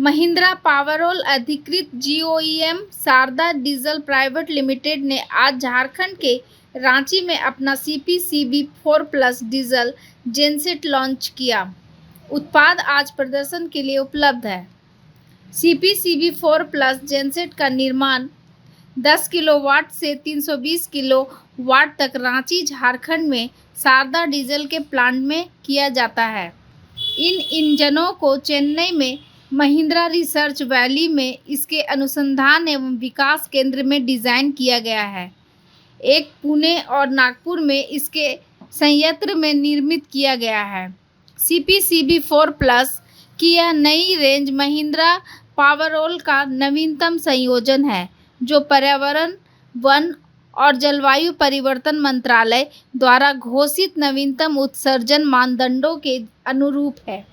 महिंद्रा पावरऑल अधिकृत जीओईएम Sharda diesel private limited ने आज झारखंड के रांची में अपना CPCB4+ डीजल जेनसेट लॉन्च किया। उत्पाद आज प्रदर्शन के लिए उपलब्ध है। CPCB4+ जेनसेट का निर्माण 10 किलोवाट से 320 किलोवाट तक रांची झारखंड में शारदा डीजल के प्लांट में किया जाता है। इन इंजनों को चेन्नई में महिंद्रा रिसर्च वैली में इसके अनुसंधान एवं विकास केंद्र में डिज़ाइन किया गया है। एक पुणे और नागपुर में इसके संयंत्र में निर्मित किया गया है। CPCB4+ की यह नई रेंज महिंद्रा पावरऑल का नवीनतम संयोजन है, जो पर्यावरण, वन और जलवायु परिवर्तन मंत्रालय द्वारा घोषित नवीनतम उत्सर्जन मानदंडों के अनुरूप है।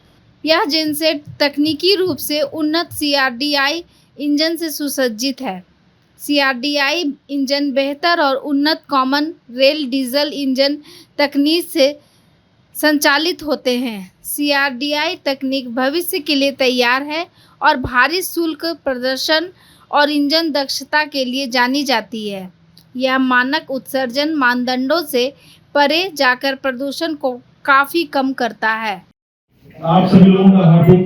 यह जेनसेट तकनीकी रूप से उन्नत CRDI इंजन से सुसज्जित है। CRDI इंजन बेहतर और उन्नत कॉमन रेल डीजल इंजन तकनीक से संचालित होते हैं। CRDI तकनीक भविष्य के लिए तैयार है और भारी शुल्क प्रदर्शन और इंजन दक्षता के लिए जानी जाती है। यह मानक उत्सर्जन मानदंडों से परे जाकर प्रदूषण को काफ़ी कम करता है। आप सभी लोगों का हार्दिक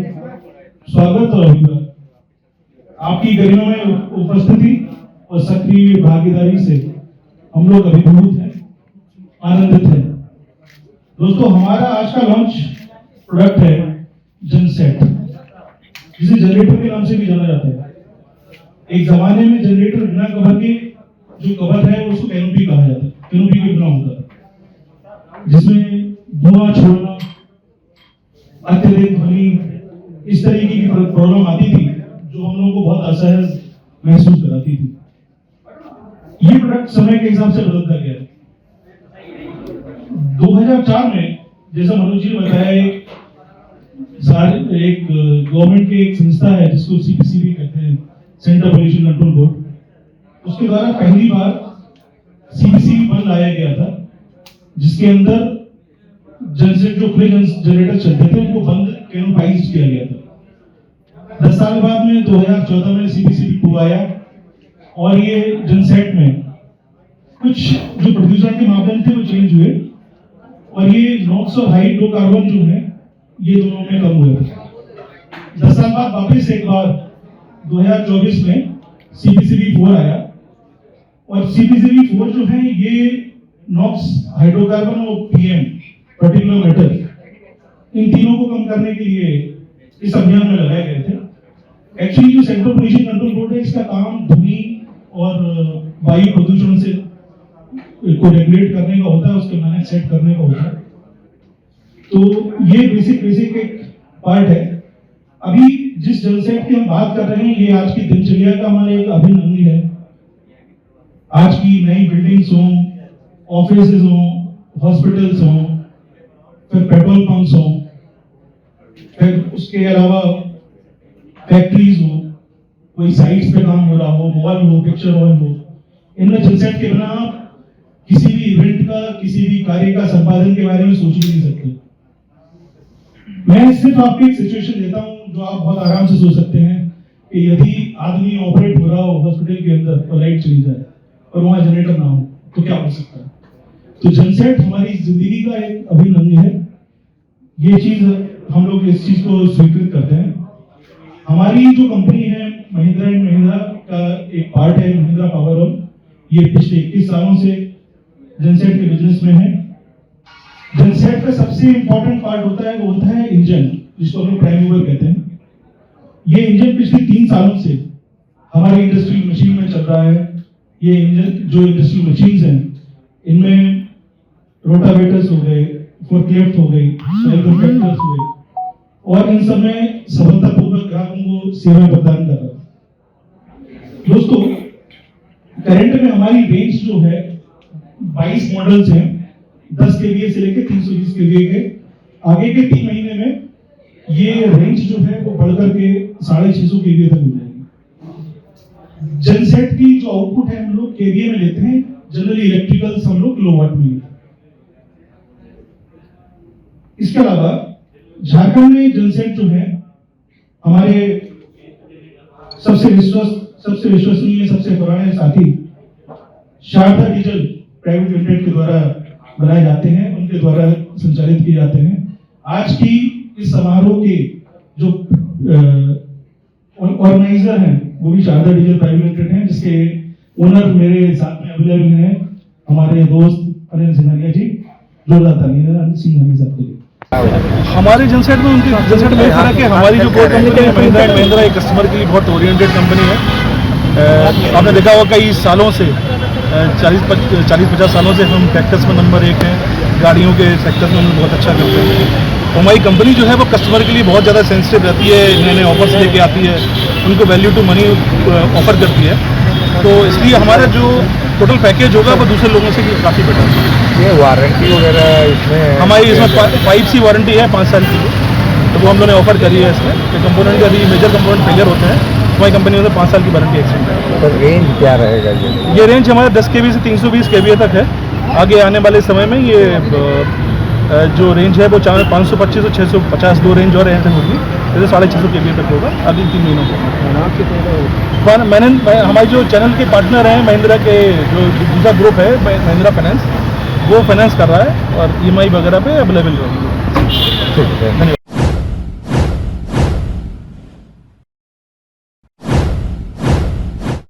स्वागत और अभिनंदन। आपकी गरिमामय उपस्थिति और सक्रिय भागीदारी से हम लोग अभिभूत हैं, आनंदित हैं। दोस्तों, हमारा आज का लॉन्च प्रोडक्ट है जेनसेट, जिसे जनरेटर के नाम से भी जाना जाता है। एक जमाने में जनरेटर बिना कवर के जो कवर है उसको कैनोपी कहा जाता है। कैनोपी के बिना होता है, जिसमें धुआं छोड़ना, अत्यधिक ध्वनि, इस तरीके की प्रॉब्लम आती थी जो हम लोगों को बहुत असहज महसूस कराती थी। ये प्रोडक्ट समय के हिसाब से बदलता गया। 2004 में, जैसा मनोज जी ने बताया, एक गवर्नमेंट की एक संस्था है जिसको CPCB कहते हैं, सेंट्रल पोल्यूशन कंट्रोल बोर्ड, उसके द्वारा पहली बार CPCB1 लाया गया था, जिसके अंदर जेनसेट जो खुले जनरेटर चलते थे उनको बंद कैनोपाइज किया गया था। 10 साल बाद में 2014 में CPCB2 आया और ये जेनसेट में कुछ जो प्रदूषण के मापदंड थे वो चेंज हुए और ये नॉक्स और हाइड्रोकार्बन जो है ये दोनों में कम हुए। 10 साल बाद वापस एक बार 2024 में CPCB4 आया और CPCB4 जो है ये नॉक्स, हाइड्रोकार्बन और PM पर्टिकुलर मैटर, इन तीनों को कम करने के लिए इस अभियान में लगाए गए थे। एक्चुअली जो सेंट्रल पोल्यूशन कंट्रोल बोर्ड है, इसका काम ध्वनि और वायु प्रदूषण से को रेगुलेट करने का होता है, उसके मैनेज सेट करने का होता है। तो ये बेसिक एक पार्ट है। अभी जिस जेनसेट की हम बात कर रहे हैं, ये आज की दिनचर्या का हमारा एक अभिन्न अंग है। आज की नई बिल्डिंग्स हों, ऑफिसेज हों, हॉस्पिटल्स हों, फिर पेट्रोल पंप्स हो, फिर उसके अलावा फैक्ट्रीज हो, कोई साइट्स पे काम हो रहा हो, मॉल हो, पिक्चर हॉल हो, इनमें जेनसेट के बिना आप किसी भी इवेंट का, किसी भी कार्य का संपादन के बारे में सोच ही नहीं सकते। मैं सिर्फ आपको एक सिचुएशन देता हूं जो आप बहुत आराम से सोच सकते हैं कि यदि आदमी ऑपरेट हो रहा हो हॉस्पिटल के अंदर और लाइट चली जाए और वहां जनरेटर ना हो तो क्या हो सकता है। तो जेनसेट हमारी जिंदगी का एक अभिन्न अंग है। ये चीज हम लोग इस चीज को स्वीकृत करते हैं। हमारी जो कंपनी है महिंद्रा एंड महिंद्रा का एक पार्ट है महिंद्रा पावरऑल। ये पिछले 21 सालों से जेनसेट के बिजनेस में है। जेनसेट का सबसे इंपॉर्टेंट पार्ट होता है, वो होता है इंजन, जिसको हम लोग प्राइम मूवर कहते हैं। ये इंजन पिछले 3 सालों से हमारी इंडस्ट्रियल मशीन में चल रहा है। ये इंजन जो इंडस्ट्रियल मशीन्स हैं, इनमें रोटावेटर्स हो गए, फोर्कलिफ्ट हो गई, ट्रैक्टर्स हो गए, और इन सब में सफलतापूर्वक ग्राहकों को सेवा प्रदान कर रहा है। दोस्तों, करंट में हमारी रेंज जो है 22 मॉडल्स हैं, 10 kVA से लेकर 320 kVA के। आगे के 3 महीने में ये रेंज जो है वो बढ़कर के 650 kVA तक हो जाएगी। जेनसेट की जो आउटपुट है हम लोग kVA में लेते हैं, जनरली इलेक्ट्रिकल्स हम लोग किलोवाट में लेते हैं। इसके अलावा झारखंड में जेनसेट जो है हमारे सबसे विश्वसनीय, सबसे पुराने साथी शारदा डीजल प्राइवेट लिमिटेड के द्वारा बनाए जाते हैं, उनके द्वारा संचालित किए जाते हैं। आज की इस समारोह के जो ऑर्गेनाइजर हैं वो भी शारदा डीजल प्राइवेट लिमिटेड हैं, जिसके ओनर मेरे साथ में अवेलेबल हैं हमारे दोस्त अनिल सिंघानिया जी। जोरदार तालियां अनिल सिंघानिया साहब के लिए। हमारे जनसेट में उनकी जनसेट में फर्क है। हमारी जो कोर कंपनी है महिंद्रा एंड महिंद्रा, एक कस्टमर के लिए बहुत ओरिएंटेड कंपनी है। आपने देखा होगा कई सालों से 40-50 सालों से हम ट्रैक्टर्स में नंबर 1 हैं, गाड़ियों के सेक्टर में हम बहुत अच्छा करते हैं। तो हमारी कंपनी जो है वो कस्टमर के लिए बहुत ज़्यादा सेंसिटिव रहती है, नए नए ऑफर्स लेके आती है, उनको वैल्यू टू मनी ऑफर करती है। तो इसलिए हमारा जो टोटल पैकेज होगा वो दूसरे लोगों से काफ़ी बेटर है। ये वारंटी वगैरह इसमें हमारी इसमें 5 सी वारंटी है 5 साल की, तो वो हम लोगों ने ऑफर करी है इसमें कि कंपोनेंट का भी मेजर कंपोनेंट फेलियर होते हैं, हमारी कंपनी में 5 साल की वारंटी एक्सटेंड है। तो रेंज क्या रहेगा ये रेंज हमारा 10 kVA से 320 kVA तक है। आगे आने वाले समय में ये जो रेंज है वो 525 और 650 दो रेंज और ऐसे होगी, जैसे 650 kVA तक होगा अगले 3 महीनों को। मैंने हमारे जो चैनल के पार्टनर हैं महिंद्रा के, जो दूसरा ग्रुप है महिंद्रा फाइनेंस, वो फाइनेंस कर रहा है और EMI वगैरह पे अवेलेबल रहेगी। ठीक है। धन्यवाद।